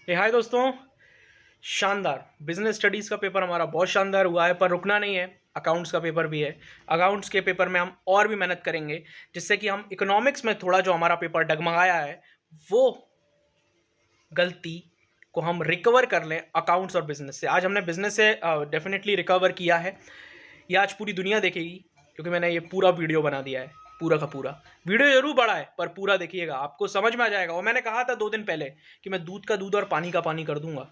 हाय दोस्तों, शानदार business studies का पेपर हमारा बहुत शानदार हुआ है, पर रुकना नहीं है। अकाउंट्स का पेपर भी है। अकाउंट्स के पेपर में हम और भी मेहनत करेंगे, जिससे कि हम इकोनॉमिक्स में थोड़ा जो हमारा पेपर डगमगाया है वो गलती को हम रिकवर कर लें अकाउंट्स और बिजनेस से। आज हमने बिजनेस से डेफिनेटली रिकवर किया है। ये आज पूरी दुनिया देखेगी, क्योंकि मैंने ये पूरा वीडियो बना दिया है। पूरा का पूरा वीडियो जरूर बड़ा है, पर पूरा देखिएगा, आपको समझ में आ जाएगा। और मैंने कहा था 2 दिन पहले कि मैं दूध का दूध और पानी का पानी कर दूंगा।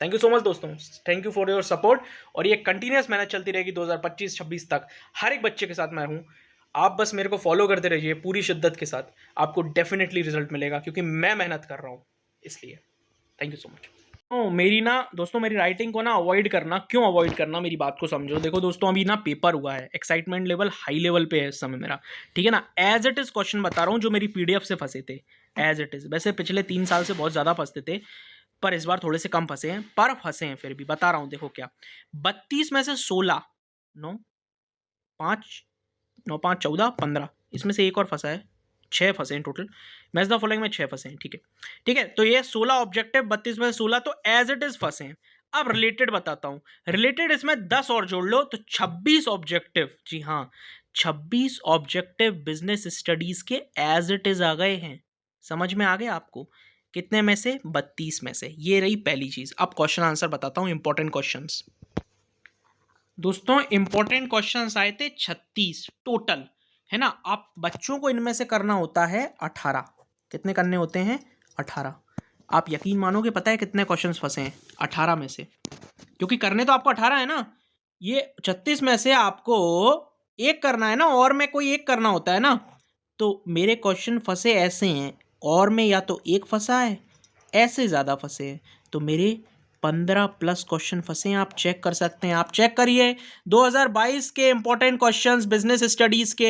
थैंक यू सो मच दोस्तों, thank you for your support. और ये कंटिन्यूस मेहनत चलती रहेगी 2025-26 तक। हर एक बच्चे के साथ मैं हूँ। आप बस मेरे को फॉलो करते रहिए पूरी शिद्दत के साथ, आपको डेफिनेटली रिजल्ट मिलेगा, क्योंकि मैं मेहनत कर रहा हूँ इसलिए। Thank you so much. मेरी ना दोस्तों, मेरी राइटिंग को ना अवॉइड करना। क्यों अवॉइड करना, मेरी बात को समझो। देखो दोस्तों, अभी ना पेपर हुआ है, एक्साइटमेंट लेवल हाई लेवल पे है इस समय मेरा, ठीक है ना। एज इट इज़ क्वेश्चन बता रहा हूँ जो मेरी पीडीएफ से फंसे थे, एज इट इज़। वैसे पिछले 3 साल से बहुत ज़्यादा फंसते थे, पर इस बार थोड़े से कम फंसे हैं, पर फंसे हैं फिर भी। बता रहा हूँ, देखो क्या। 32 में से 16, 9 5 9 5 14 15, इसमें से एक और फंसा है, 6 फंसे हैं टोटल। मैच द फॉलोइंग में 6 फंसे हैं, ठीक है। ठीक है, तो ये 16 ऑब्जेक्टिव, 32 में से 16 तो एज इट इज फंसे हैं। अब रिलेटेड बताता हूं। रिलेटेड इसमें 10 और जोड़ लो तो 26 ऑब्जेक्टिव। जी हाँ, 26 ऑब्जेक्टिव बिजनेस स्टडीज के एज इट इज आ गए हैं। समझ में आ गया आपको? कितने में से? 32 में से। ये रही पहली चीज। अब क्वेश्चन आंसर बताता हूं, इंपॉर्टेंट क्वेश्चंस। दोस्तों, इंपॉर्टेंट क्वेश्चंस आए थे 36 टोटल, है ना। आप बच्चों को इनमें से करना होता है 18। कितने करने होते हैं? 18। आप यकीन मानोगे, पता है कितने क्वेश्चंस फंसे हैं 18 में से? क्योंकि करने तो आपको 18 है ना। ये 36 में से आपको एक करना है ना, और में कोई एक करना होता है ना। तो मेरे क्वेश्चन फंसे ऐसे हैं, और में या तो एक फंसा है, ऐसे ज़्यादा फंसे हैं। तो मेरे 15 प्लस क्वेश्चन फंसे हैं। आप चेक कर सकते हैं, आप चेक करिए। 2022 के इंपॉर्टेंट क्वेश्चंस बिजनेस स्टडीज़ के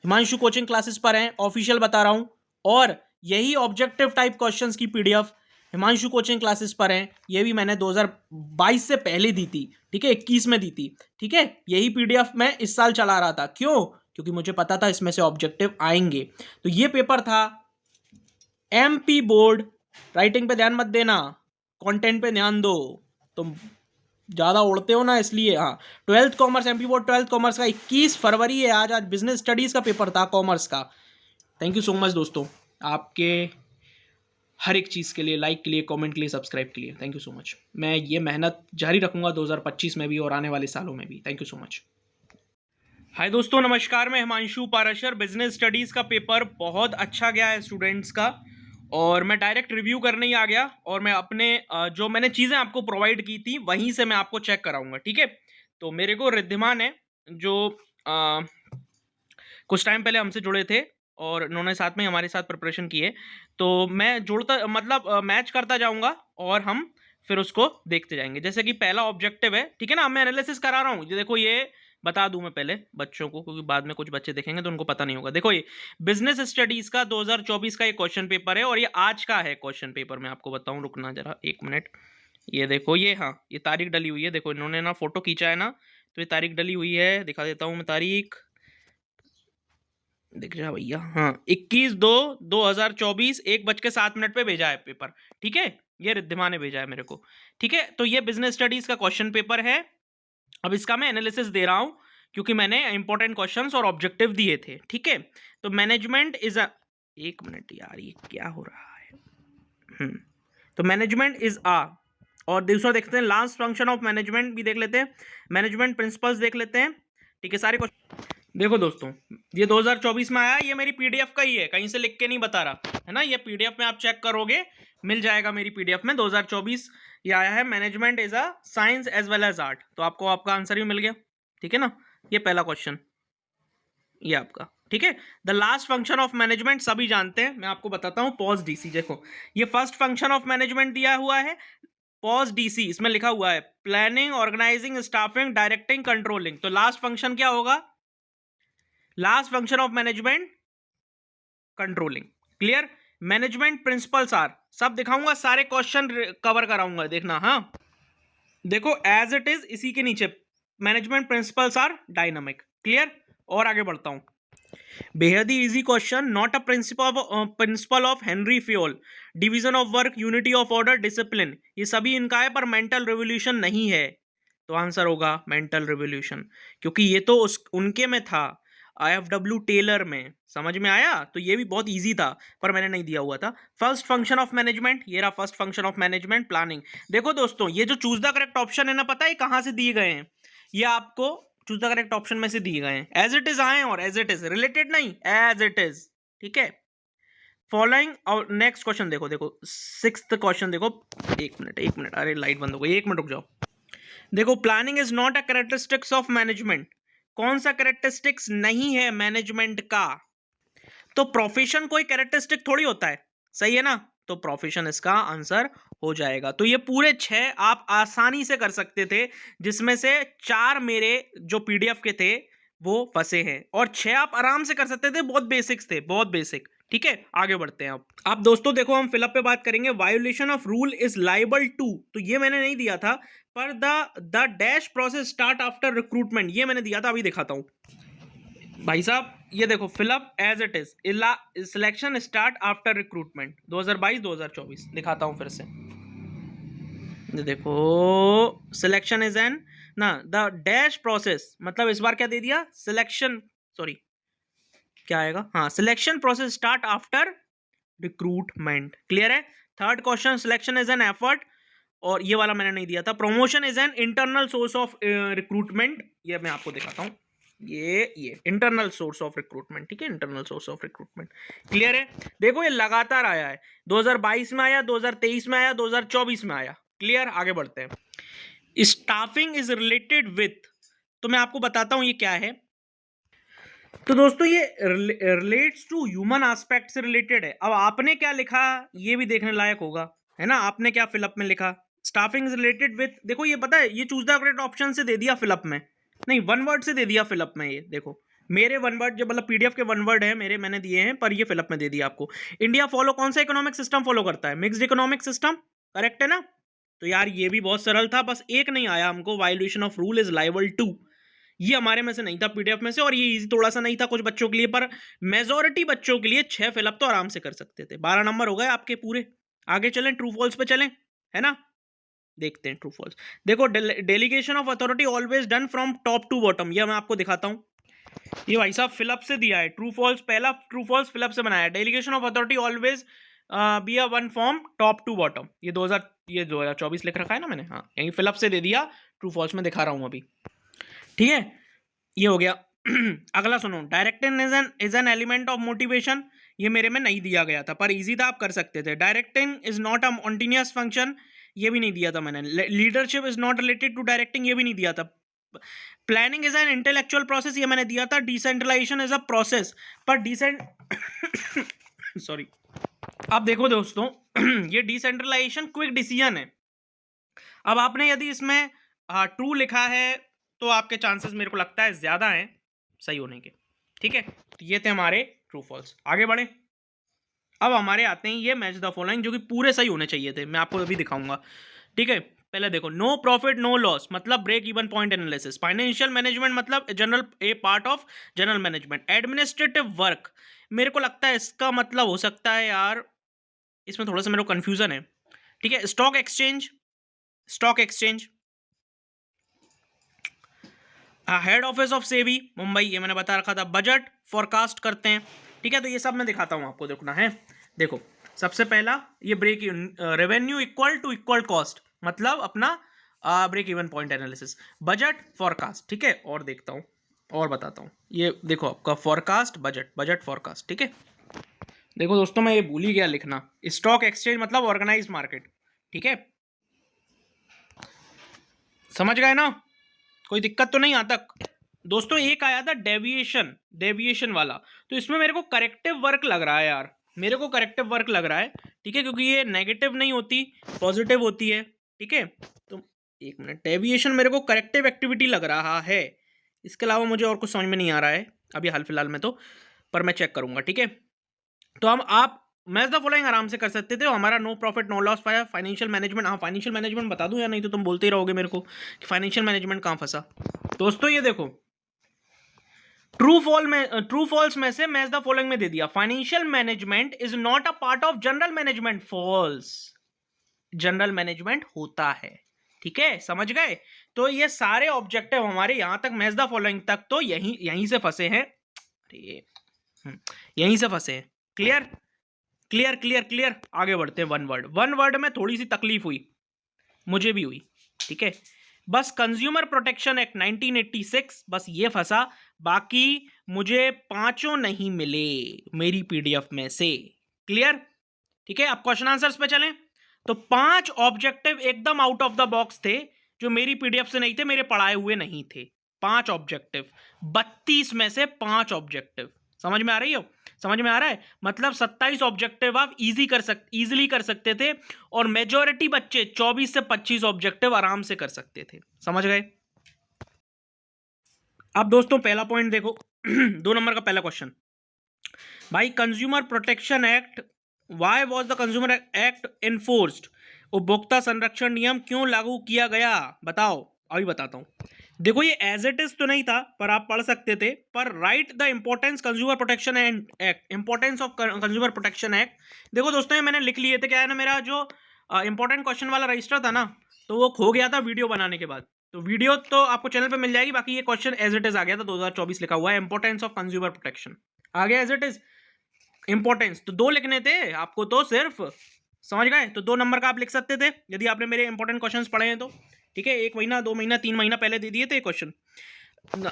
हिमांशु कोचिंग क्लासेस पर हैं, ऑफिशियल बता रहा हूँ। और यही ऑब्जेक्टिव टाइप क्वेश्चंस की पीडीएफ हिमांशु कोचिंग क्लासेस पर हैं। ये भी मैंने 2022 से पहले दी थी, ठीक है, 21 में दी थी, ठीक है। यही पीडीएफ मैं इस साल चला रहा था। क्यों? क्योंकि मुझे पता था इसमें से ऑब्जेक्टिव आएंगे। तो ये पेपर था एमपी बोर्ड। राइटिंग पे ध्यान मत देना, कंटेंट पे ध्यान दो। तुम ज़्यादा उड़ते हो ना, इसलिए। हाँ, 12th commerce, MP board 12th commerce का 21 फरवरी है आज। आज बिजनेस स्टडीज़ का पेपर था, कॉमर्स का। थैंक यू सो मच दोस्तों, आपके हर एक चीज़ के लिए, लाइक के लिए, कमेंट के लिए, सब्सक्राइब के लिए। Thank you so much. मैं ये मेहनत जारी रखूंगा 2025 में भी और आने वाले सालों में भी। Thank you so much. Hi दोस्तों, नमस्कार। मैं हिमांशु पाराशर। बिजनेस स्टडीज़ का पेपर बहुत अच्छा गया है स्टूडेंट्स का, और मैं डायरेक्ट रिव्यू करने ही आ गया। और मैं अपने जो मैंने चीज़ें आपको प्रोवाइड की थी वहीं से मैं आपको चेक कराऊंगा, ठीक है। तो मेरे को रिद्धिमान है, जो कुछ टाइम पहले हमसे जुड़े थे, और उन्होंने साथ में हमारे साथ प्रिपरेशन की है। तो मैं जोड़ता, मतलब मैच करता जाऊंगा, और हम फिर उसको देखते जाएंगे। जैसे कि पहला ऑब्जेक्टिव है, ठीक है ना। मैं एनालिसिस करा रहा हूँ। ये देखो, ये बता दूं मैं पहले बच्चों को, क्योंकि बाद में कुछ बच्चे देखेंगे तो उनको पता नहीं होगा। देखो, ये बिजनेस स्टडीज का 2024 का ये क्वेश्चन पेपर है, और ये आज का है क्वेश्चन पेपर। मैं आपको बताऊं, रुकना जरा 1 मिनट। ये देखो, ये, हाँ, ये तारीख डली हुई है। देखो, इन्होंने ना फोटो खींचा है ना, तो ये तारीख डली हुई है। दिखा देता हूँ मैं तारीख, दिख जा भैया। हाँ, 21/2/2024 1:07 पे भेजा है पेपर, ठीक है। ये रिद्धिमा ने भेजा है मेरे को, ठीक है। तो ये बिजनेस स्टडीज का क्वेश्चन पेपर है। अब इसका मैं एनालिसिस दे रहा हूं, क्योंकि मैंने इंपॉर्टेंट क्वेश्चंस और ऑब्जेक्टिव दिए थे, ठीक है। तो मैनेजमेंट इज अ, 1 मिनट यार, ये क्या हो रहा है। तो मैनेजमेंट इज आ, और दूसरा देखते हैं लास्ट फंक्शन ऑफ मैनेजमेंट भी देख लेते हैं, मैनेजमेंट प्रिंसिपल्स देख लेते हैं, ठीक है। सारे क्वेश्चन देखो दोस्तों, ये 2024 में आया। ये मेरी पीडीएफ का ही है, कहीं से लिख के नहीं बता रहा, है ना। ये पीडीएफ में आप चेक करोगे, मिल जाएगा मेरी पीडीएफ में। 2024 ये आया है, management is a science as well as art. तो आपको आपका आंसर भी मिल गया, ठीक है ना। ये पहला क्वेश्चन, ये आपका, ठीक है। The last function of management सभी जानते हैं, मैं आपको बताता हूँ। Pause DC. देखो, ये फर्स्ट फंक्शन ऑफ मैनेजमेंट दिया हुआ है, पॉज डीसी। इसमें लिखा हुआ है planning, organising, staffing, directing, controlling. तो लास्ट फंक्शन क्या होगा? Last function of management controlling. Clear? Management principles are, सब दिखाऊंगा, सारे क्वेश्चन कवर कराऊंगा, देखना। हाँ, देखो एज इट इज इसी के नीचे management principles are dynamic. Clear? और आगे बढ़ता हूं। बेहद ही easy question, not a principle of Henri Fayol, division of work, unity of order, discipline, ये सभी इनका है पर मेंटल रिवोल्यूशन नहीं है। तो आंसर होगा मेंटल रिवोल्यूशन, क्योंकि ये तो उनके में था, IFW टेलर में। समझ में आया? तो ये भी बहुत इजी था पर मैंने नहीं दिया हुआ था। फर्स्ट फंक्शन ऑफ मैनेजमेंट, ये रहा first function of management, planning. देखो दोस्तों, ये जो चूज द करेक्ट ऑप्शन है ना, पता है कहां से दिए गए हैं? ये आपको चूज द करेक्ट ऑप्शन में से दिए गए हैं, एज इट इज आए और एज इट इज, रिलेटेड नहीं, एज इट इज। ठीक है, फॉलोइंग। और नेक्स्ट क्वेश्चन देखो, देखो सिक्स्थ क्वेश्चन देखो। एक मिनट, अरे लाइट बंद हो गई, एक मिनट रुक जाओ। देखो, planning is not a characteristics of management, कौन सा कैरेक्टरिस्टिक्स नहीं है मैनेजमेंट का? तो प्रोफेशन कोई कैरेक्टरिस्टिक थोड़ी होता है, सही है ना? तो प्रोफेशन इसका आंसर हो जाएगा। तो ये पूरे 6 आप आसानी से कर सकते थे, जिसमें से 4 मेरे जो पीडीएफ के थे वो फंसे हैं, और 6 आप आराम से कर सकते थे, बहुत बेसिक्स थे, बहुत बेसिक। ठीक है, आगे बढ़ते हैं। अब दोस्तों देखो, हम फिलअप पे बात करेंगे। Violation of rule is liable to, तो ये मैंने नहीं दिया था, पर the dash process start after recruitment, ये मैंने दिया था, अभी दिखाता हूं भाई साहब। ये देखो, fill up as it is, selection start after recruitment 2022-2024, दिखाता हूं फिर से। ये देखो, सिलेक्शन इज एन ना द डैश प्रोसेस, मतलब इस बार क्या दे दिया? सिलेक्शन, सॉरी क्या आएगा, हाँ, selection process start after recruitment. Clear है? Third question, selection is an effort, और ये वाला मैंने नहीं दिया था। Promotion is an internal source of recruitment, ये मैं आपको दिखाता हूं, ये इंटरनल सोर्स ऑफ रिक्रूटमेंट। ठीक है, internal source of recruitment. Clear है? देखो, ये लगातार आया है, 2022 में आया, 2023 में आया, 2024 में आया। क्लियर? आगे बढ़ते हैं। स्टाफिंग इज रिलेटेड विथ, तो मैं आपको बताता हूं ये क्या है। तो दोस्तों, ये रिलेट्स टू ह्यूमन एस्पेक्ट से रिलेटेड है। अब आपने क्या लिखा ये भी देखने लायक होगा, है ना? आपने क्या फिलअप में लिखा? स्टाफिंग इज रिलेटेड विथ, देखो ये पता है, ये चूज द करेक्ट ऑप्शन से दे दिया फिलअप में, नहीं वन वर्ड से दे दिया फिलअप में। ये देखो, मेरे वन वर्ड जो मतलब पीडीएफ के वन वर्ड है मेरे, मैंने दिए हैं, पर ये फिलअप में दे दिया आपको। इंडिया फॉलो कौन सा इकोनॉमिक सिस्टम फॉलो करता है? मिक्स्ड इकोनॉमिक सिस्टम, करेक्ट है ना? तो यार ये भी बहुत सरल था, बस एक नहीं आया हमको, violation of rule is liable to, ये हमारे में से नहीं था पीडीएफ में से, और ये इजी थोड़ा सा नहीं था कुछ बच्चों के लिए, पर मेजोरिटी बच्चों के लिए 6 फिलअप तो आराम से कर सकते थे। 12 नंबर हो गए आपके पूरे। आगे चलें, ट्रू फॉल्स पे चलें, है ना? देखते हैं ट्रू फॉल्स। देखो, delegation of authority always done from top to bottom, ये मैं आपको दिखाता हूं। ये भाई साहब फिलअप से दिया है, ट्रू फॉल्स, पहला ट्रू फॉल्स फिलअप से बनाया है। Delegation of authority always be a one from top to bottom, ये 2024 लिख रखा है ना मैंने, हाँ, यही फिलअप से दे दिया। ट्रू फॉल्स में दिखा रहा हूं अभी। ठीक है, ये हो गया। अगला सुनो, directing is an element of motivation, ये मेरे में नहीं दिया गया था, पर इजी था, आप कर सकते थे। Directing is not a continuous function, ये भी नहीं दिया था मैंने। Leadership is not related to directing, ये भी नहीं दिया था। Planning is an intellectual process, ये मैंने दिया था। डिसेंट्रलाइजेशन इज अ प्रोसेस, पर सॉरी, अब देखो दोस्तों, ये डिसेंट्रलाइजेशन क्विक डिसीजन है। अब आपने यदि इसमें ट्रू लिखा है तो आपके चांसेस मेरे को लगता है ज्यादा हैं सही होने के। ठीक है, तो ये थे हमारे ट्रू फॉल्स। आगे बढ़े, अब हमारे आते हैं ये मैच द फॉलोइंग, जो कि पूरे सही होने चाहिए थे, मैं आपको अभी दिखाऊंगा। ठीक है, पहले देखो, नो प्रॉफिट नो लॉस मतलब break even point analysis. Financial management मतलब general a part of general management. Administrative work, मेरे को लगता है इसका मतलब हो सकता है यार, इसमें थोड़ा सा मेरे को कंफ्यूजन है। ठीक है, stock exchange, stock exchange. Head office of SEBI Mumbai, ये मैंने बता रखा था। बजट फोरकास्ट करते हैं। ठीक है, तो ये सब मैं दिखाता हूं आपको, देखना है। देखो, सबसे पहला ये break revenue equal to equal cost, मतलब अपना break even point analysis. Budget forecast, ठीक है, और देखता हूँ और बताता हूँ। ये देखो आपका फोरकास्ट, बजट, बजट फोरकास्ट। ठीक है, देखो दोस्तों, मैं ये भूल ही गया लिखना, स्टॉक एक्सचेंज मतलब ऑर्गेनाइज मार्केट। ठीक है, समझ गए ना? कोई दिक्कत तो नहीं आता दोस्तों? एक आया था डेविएशन, डेविएशन वाला, तो इसमें मेरे को करेक्टिव वर्क लग रहा है यार, मेरे को करेक्टिव वर्क लग रहा है। ठीक है, क्योंकि ये नेगेटिव नहीं होती, पॉजिटिव होती है। ठीक है, तो एक मिनट, डेविएशन मेरे को करेक्टिव एक्टिविटी लग रहा है, इसके अलावा मुझे और कुछ समझ में नहीं आ रहा है अभी हाल फिलहाल में तो, पर मैं चेक करूंगा। ठीक है, तो हम आप मैच द फॉलोइंग आराम से कर सकते थे। हमारा नो प्रॉफिट नो लॉस पाया। फाइनेंशियल मैनेजमेंट, हाँ फाइनेंशियल मैनेजमेंट बता दूं या नहीं, तो तुम बोलते ही रहोगे मेरे को कि फाइनेंशियल मैनेजमेंट कहाँ फंसा। दोस्तों ये देखो, ट्रू फॉल्स में से मैच द फॉलोइंग में दे दिया, financial management is not a part of general management, false, general management होता है। ठीक है, समझ गए? तो ये सारे ऑब्जेक्टिव हमारे यहां तक मैच द फॉलोइंग तक तो यहीं से फंसे हैं, यहीं से फंसे हैं। Clear clear clear clear. आगे बढ़ते हैं। वन वर्ड में थोड़ी सी तकलीफ हुई, मुझे भी हुई। ठीक है, बस कंज्यूमर प्रोटेक्शन एक्ट 1986 बस ये फंसा, बाकी मुझे पांचों नहीं मिले मेरी पीडीएफ में से। क्लियर? ठीक है, अब क्वेश्चन आंसर्स पे चलें। तो 5 ऑब्जेक्टिव एकदम आउट ऑफ द बॉक्स थे, जो मेरी पीडीएफ से नहीं थे, मेरे पढ़ाए हुए नहीं थे। 5 ऑब्जेक्टिव, 32 में से 5 ऑब्जेक्टिव। समझ में आ रही हो? समझ में आ रहा है? मतलब 27 ऑब्जेक्टिव आप इजीली कर सकते थे, और मेजॉरिटी बच्चे 24 से 25 ऑब्जेक्टिव आराम से कर सकते थे। समझ गए? अब दोस्तों पहला पॉइंट देखो 2 नंबर का पहला क्वेश्चन, भाई consumer protection act, why was the consumer act enforced, उपभोक्ता संरक्षण नियम क्यों लागू किया गया, बताओ। अभी बताता हूं। देखो ये एज इट इज तो नहीं था, पर आप पढ़ सकते थे, पर right the importance consumer protection act, importance of consumer protection act. देखो दोस्तों, ये मैंने लिख लिए थे, क्या है ना, मेरा जो इंपॉर्टेंट क्वेश्चन वाला रजिस्टर था ना, तो वो खो गया था वीडियो बनाने के बाद। तो वीडियो तो आपको चैनल पे मिल जाएगी, बाकी ये क्वेश्चन एज इट इज आ गया था, 2024 लिखा हुआ है, इंपॉर्टेंस ऑफ कंज्यूमर प्रोटेक्शन आ गया एज इट इज। इंपॉर्टेंस तो 2 लिखने थे आपको, तो सिर्फ, समझ गए? तो 2 नंबर का आप लिख सकते थे यदि आपने मेरे इंपॉर्टेंट क्वेश्चंस पढ़े हैं तो। ठीक है, 1 महीना 2 महीना 3 महीना पहले दे दिए थे क्वेश्चन।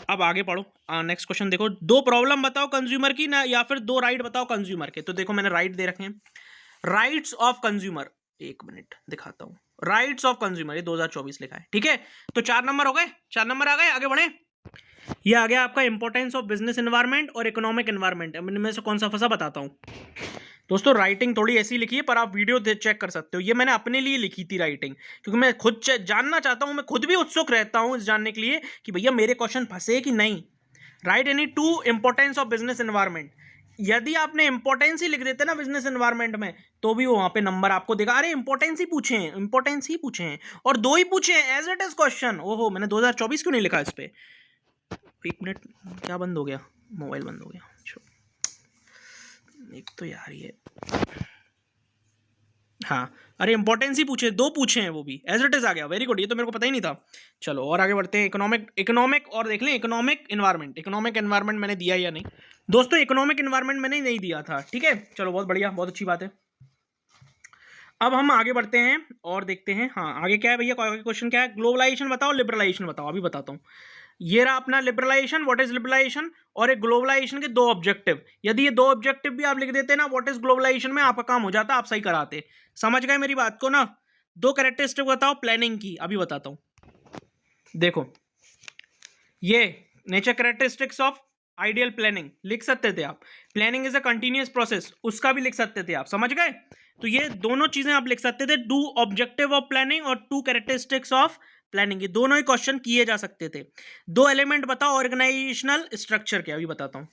अब आगे पढ़ो, नेक्स्ट क्वेश्चन देखो, 2 प्रॉब्लम बताओ कंज्यूमर की ना, या फिर 2 राइट बताओ कंज्यूमर के। तो देखो मैंने राइट दे रखे हैं, राइट्स ऑफ कंज्यूमर, 1 मिनट दिखाता हूं, राइट्स ऑफ कंज्यूमर, ये 2024 लिखा है। ठीक है, तो 4 नंबर हो गए, 4 नंबर आ गए। आगे बढ़े, ये आ गया आपका इंपॉर्टेंस ऑफ बिजनेस एनवायरनमेंट और इकोनॉमिक एनवायरनमेंट। अब इनमें से कौन सा फंसा बताता हूं। दोस्तों राइटिंग थोड़ी ऐसी लिखी है, पर आप वीडियो चेक कर सकते हो, ये मैंने अपने लिए लिखी थी राइटिंग, क्योंकि मैं खुद जानना चाहता हूं, मैं खुद भी उत्सुक रहता हूं इस जानने के लिए कि भैया मेरे क्वेश्चन फंसे कि नहीं। Right any 2 importance of business environment. यदि आपने इंपॉर्टेंस ही लिख देते ना बिजनेस एनवायरनमेंट में, तो भी वो वहां पे नंबर आपको देगा, अरे इंपॉर्टेंस ही पूछे हैं, इंपॉर्टेंस ही पूछे हैं, और 2 ही पूछे हैं एज इट इज क्वेश्चन। ओहो, मैंने 2024 क्यों नहीं लिखा इस पे। 1 मिनट, क्या बंद हो गया, मोबाइल बंद हो गया। एक तो यार ये, हाँ, अरे इंपॉर्टेंस ही पूछे, 2 पूछे हैं, वो भी एज इट इज आ गया। वेरी गुड, ये तो मेरे को पता ही नहीं था। चलो और आगे बढ़ते हैं। इकोनॉमिक और देख लें, इकोनॉमिक एनवायरनमेंट मैंने दिया या नहीं। दोस्तों इकोनॉमिक एनवायरनमेंट मैंने नहीं दिया था। ठीक है, चलो बहुत बढ़िया, बहुत अच्छी बात है। अब हम आगे बढ़ते हैं और देखते हैं, हाँ आगे क्या है भैया, क्वेश्चन क्या है, ग्लोबलाइजेशन बताओ, लिबरलाइजेशन बताओ। अभी बताता हूँ। ये रहा अपना लिबरलाइजेशन, व्हाट इज लिबरलाइजेशन, और एक ग्लोबलाइजेशन के 2 ऑब्जेक्टिव। यदि ये 2 ऑब्जेक्टिव भी आप लिख देते ना व्हाट इज ग्लोबलाइजेशन में, आपका काम हो जाता, आप सही कराते। समझ गए मेरी बात को ना। 2 कैरेक्टरिस्टिक बताओ प्लानिंग की, अभी बताता हूं। देखो ये nature characteristics of ideal planning लिख सकते थे आप। Planning is a continuous process, उसका भी लिख सकते थे आप। समझ गए? तो ये दोनों चीजें आप लिख सकते थे, 2 ऑब्जेक्टिव ऑफ प्लानिंग और 2 कैरेक्टरिस्टिक्स ऑफ प्लानिंग, ये दोनों ही क्वेश्चन किए जा सकते थे। 2 एलिमेंट बताओ ऑर्गेनाइजेशनल स्ट्रक्चर के, अभी बताता हूं।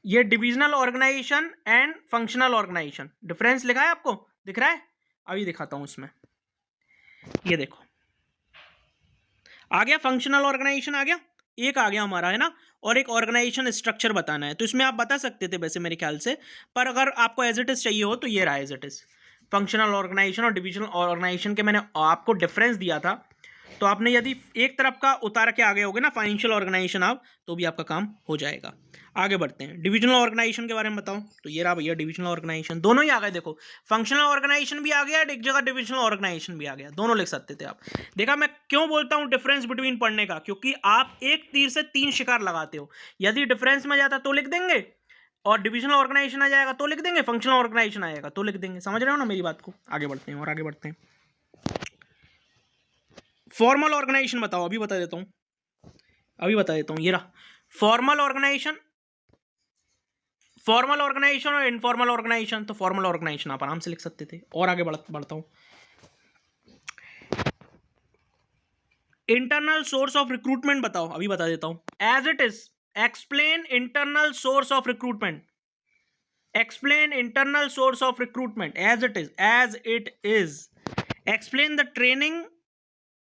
ये divisional organisation and functional organisation, difference लिखा है आपको, दिख रहा है? अभी दिखाता हूं इसमें, ये देखो आ गया, फंक्शनल ऑर्गेनाइजेशन आ गया, एक आ गया हमारा, है ना, और एक ऑर्गेनाइजेशन स्ट्रक्चर बताना है। तो इसमें आप बता सकते थे वैसे मेरे ख्याल से, पर अगर आपको एज इट इज चाहिए हो तो ये रहा as it is. Functional organisation और डिविजनल ऑर्गेनाइजेशन के मैंने आपको डिफरेंस दिया था, तो आपने यदि एक तरफ का उतार के आगे होगे ना फाइनेंशियल ऑर्गेनाइजेशन आप, तो भी आपका काम हो जाएगा। आगे बढ़ते हैं, डिविजनल ऑर्गेनाइजेशन के बारे में बताओ। तो ये रहा भैया डिविजनल ऑर्गेनाइजेशन, दोनों ही आ गए। देखो फंक्शनल ऑर्गेनाइजेशन भी आ गया, एक जगह डिविजनल ऑर्गेनाइजेशन भी आ गया, दोनों लिख सकते थे आप। देखा मैं क्यों बोलता हूं डिफरेंस बिटवीन पढ़ने का, क्योंकि आप एक तीर से 3 शिकार लगाते हो। यदि डिफरेंस में जाता तो लिख देंगे, और डिविजनल ऑर्गेनाइजेशन आ जाएगा तो लिख देंगे, फंक्शनल ऑर्गेनाइजेशन आएगा तो लिख देंगे। समझ रहे हो ना मेरी बात को? आगे बढ़ते हैं और आगे बढ़ते हैं। फॉर्मल ऑर्गेनाइजेशन बताओ, अभी बता देता हूं, ये रहा फॉर्मल ऑर्गेनाइजेशन और इनफॉर्मल ऑर्गेनाइजेशन। तो फॉर्मल ऑर्गेनाइजेशन आप आराम से लिख सकते थे। और आगे बढ़ता हूं, इंटरनल सोर्स ऑफ रिक्रूटमेंट बताओ, अभी बता देता हूं। As it is explain internal source of recruitment, explain internal source of recruitment as it is, explain the training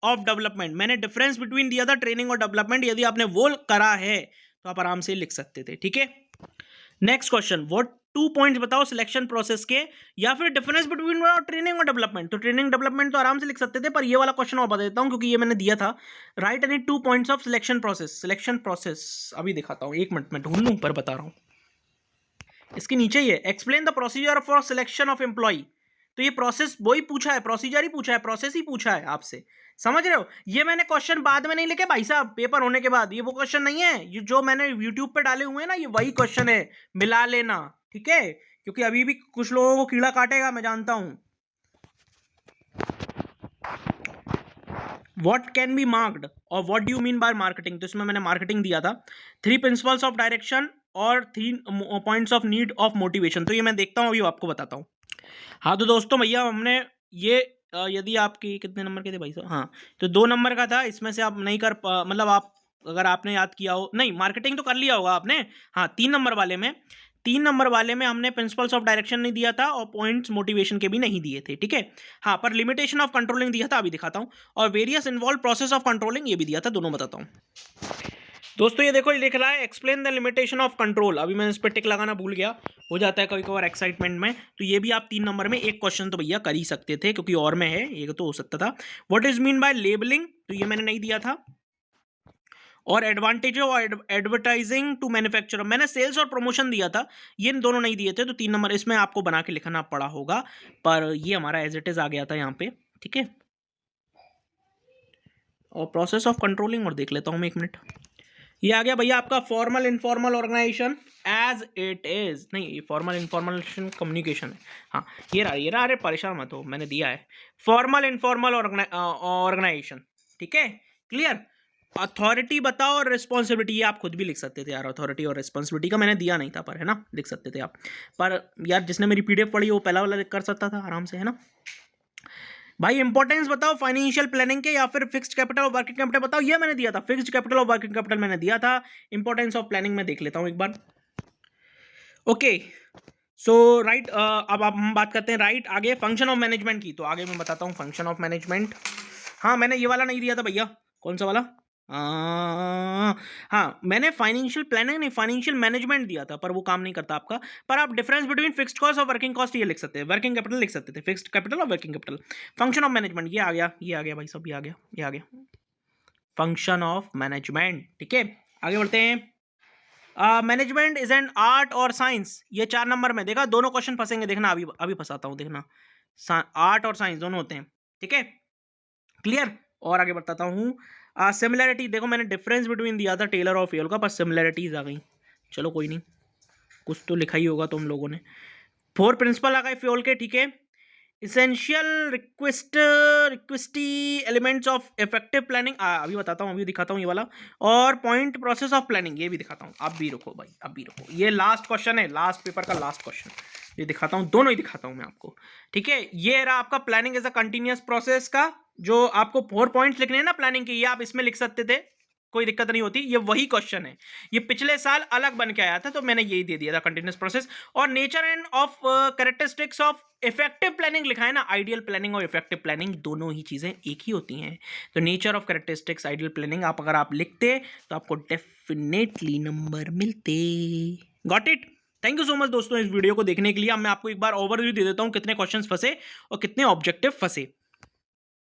of development. मैंने डिफरेंस बिटवीन दिया था ट्रेनिंग और डेवलपमेंट, यदि आपने वो करा है तो आप आराम से लिख सकते थे, ठीक है। नेक्स्ट क्वेश्चन, व्हाट 2 पॉइंट्स बताओ सिलेक्शन प्रोसेस के, या फिर डिफरेंस बिटवीन ट्रेनिंग और डेवलपमेंट। तो ट्रेनिंग डेवलपमेंट तो आराम से लिख सकते थे, पर ये वाला क्वेश्चन और बता देता हूं क्योंकि ये मैंने दिया था। Right any 2 points of selection process. Selection process अभी दिखाता हूं, 1 मिनट में ढूंढ लूं, पर बता रहा हूं। इसके नीचे ही है, explain the procedure for selection of employ. तो ये प्रोसेस वही पूछा है, प्रोसीजर ही पूछा है, प्रोसेस ही पूछा है आपसे, समझ रहे हो। ये मैंने क्वेश्चन बाद में नहीं लिखे भाई साहब, पेपर होने के बाद। ये वो क्वेश्चन नहीं है, ये जो मैंने यूट्यूब पे डाले हुए हैं ना, ये वही क्वेश्चन है, मिला लेना, ठीक है, क्योंकि अभी भी कुछ लोगों को कीड़ा काटेगा, मैं जानता हूं। What can be marked और what do you mean by marketing। तो इसमें मैंने मार्केटिंग दिया था। 3 प्रिंसिपल्स ऑफ डायरेक्शन और 3 points of need of motivation. तो ये मैं देखता हूँ, अभी आपको बताता हूँ। हाँ तो दोस्तों भैया, हमने ये यदि आपकी कितने नंबर के थे भाई साहब, हाँ तो 2 नंबर का था। इसमें से आप नहीं मतलब आप अगर आपने याद किया हो, नहीं मार्केटिंग तो कर लिया होगा आपने। हाँ 3 नंबर वाले में हमने प्रिंसिपल्स ऑफ डायरेक्शन नहीं दिया था और पॉइंट्स मोटिवेशन के भी नहीं दिए थे, ठीक है। हाँ पर लिमिटेशन ऑफ कंट्रोलिंग दिया था, अभी दिखाता हूँ। और various involve process of controlling ये भी दिया था, दोनों बताता हूँ। दोस्तों ये देखो, ये लिख रहा है explain the limitation of control. अभी मैंने इस पर टिक लगाना भूल गया, हो जाता है कभी कभार एक्साइटमेंट में। तो ये भी आप 3 नंबर में एक क्वेश्चन तो भैया कर ही सकते थे, क्योंकि और में है, ये तो हो सकता था। What is mean by labelling, तो ये मैंने नहीं दिया था। और एडवांटेज और एडवर्टाइजिंग टू मैन्युफैक्चरर, मैंने सेल्स और प्रमोशन दिया था, ये दोनों नहीं दिए थे। तो 3 नंबर इसमें आपको बना के लिखना पड़ा होगा, पर ये हमारा एज इट इज आ गया था यहाँ पे, ठीक है। और प्रोसेस ऑफ कंट्रोलिंग और देख लेता हूँ मैं, 1 मिनट। ये आ गया भैया आपका formal informal organisation as it is, नहीं ये फॉर्मल इनफॉर्मेशन कम्युनिकेशन है। हाँ ये रहा, अरे परेशान मत हो, मैंने दिया है फॉर्मल इनफॉर्मल ऑर्गेनाइजेशन, ठीक है, क्लियर। अथॉरिटी बताओ और रिस्पॉन्सिबिलिटी, ये आप खुद भी लिख सकते थे यार, अथॉरिटी और रिस्पॉन्सिबिलिटी का मैंने दिया नहीं था, पर है ना, लिख सकते थे आप। पर यार जिसने मेरी पीडीएफ पढ़ी वो पहला वाला कर सकता था आराम से, है ना। भाई इंपॉर्टेंस बताओ फाइनेंशियल प्लानिंग के, या फिर फिक्स्ड कैपिटल और वर्किंग कैपिटल बताओ, ये मैंने दिया था। फिक्स्ड कैपिटल और वर्किंग कैपिटल मैंने दिया था। इंपॉर्टेंस ऑफ प्लानिंग में देख लेता हूं एक बार। ओके सो राइट, अब हम बात करते हैं राइट आगे फंक्शन ऑफ मैनेजमेंट की। तो आगे मैं बताता हूँ फंक्शन ऑफ मैनेजमेंट। हाँ मैंने ये वाला नहीं दिया था भैया, कौन सा वाला, हाँ मैंने फाइनेंशियल प्लानिंग नहीं, फाइनेंशियल मैनेजमेंट दिया था, पर वो काम नहीं करता आपका। पर आप डिफरेंस बिटवीन फिक्स्ड कॉस्ट और वर्किंग कॉस्ट ये लिख सकते हैं, वर्किंग कैपिटल लिख सकते थे, फिक्स्ड कैपिटल और working capital. Function of management ये आ गया भाई सब, ये आ गया फंक्शन ऑफ मैनेजमेंट, ठीक है। आगे बढ़ते हैं। मैनेजमेंट इज एन आर्ट और साइंस, ये 4 नंबर में देखा, दोनों क्वेश्चन फंसेंगे, देखना अभी फंसाता हूँ, देखना। आर्ट और साइंस दोनों होते हैं, ठीक है, क्लियर। और आगे बताता हूँ। सिमिलैरिटी देखो, मैंने डिफरेंस बिटवीन दिया था टेलर और फ्यूल का, पर सिमिलैरिटीज आ गई, चलो कोई नहीं, कुछ तो लिखा ही होगा तुम लोगों ने। 4 प्रिंसिपल आ गए फ्यूल के, ठीक है। Essential requisite elements of effective planning अभी बताता हूँ, अभी दिखाता हूँ ये वाला। और पॉइंट प्रोसेस ऑफ प्लानिंग ये भी दिखाता हूँ, अब भी रुको भाई, अब भी रुको, ये लास्ट क्वेश्चन है, लास्ट पेपर का लास्ट क्वेश्चन, ये दिखाता हूँ, दोनों ही दिखाता हूँ मैं आपको, ठीक है। ये रहा आपका planning as a continuous process का, जो आपको 4 पॉइंट्स लिखने हैं ना प्लानिंग के, ये आप इसमें लिख सकते थे, कोई दिक्कत नहीं होती। ये वही क्वेश्चन है, ये पिछले साल अलग बन के आया था, तो मैंने यही दे दिया था, कंटिन्यूअस प्रोसेस। और nature end of characteristics of effective planning लिखा है ना, आइडियल प्लानिंग और इफेक्टिव प्लानिंग दोनों ही चीजें एक ही होती हैं। तो nature of characteristics ideal planning अगर आप लिखते तो आपको डेफिनेटली नंबर मिलते। Got it. Thank you so much दोस्तों इस वीडियो को देखने के लिए। अब मैं आपको एक बार ओवरव्यू दे देता हूं, कितने क्वेश्चंस फंसे और कितने ऑब्जेक्टिव फंसे।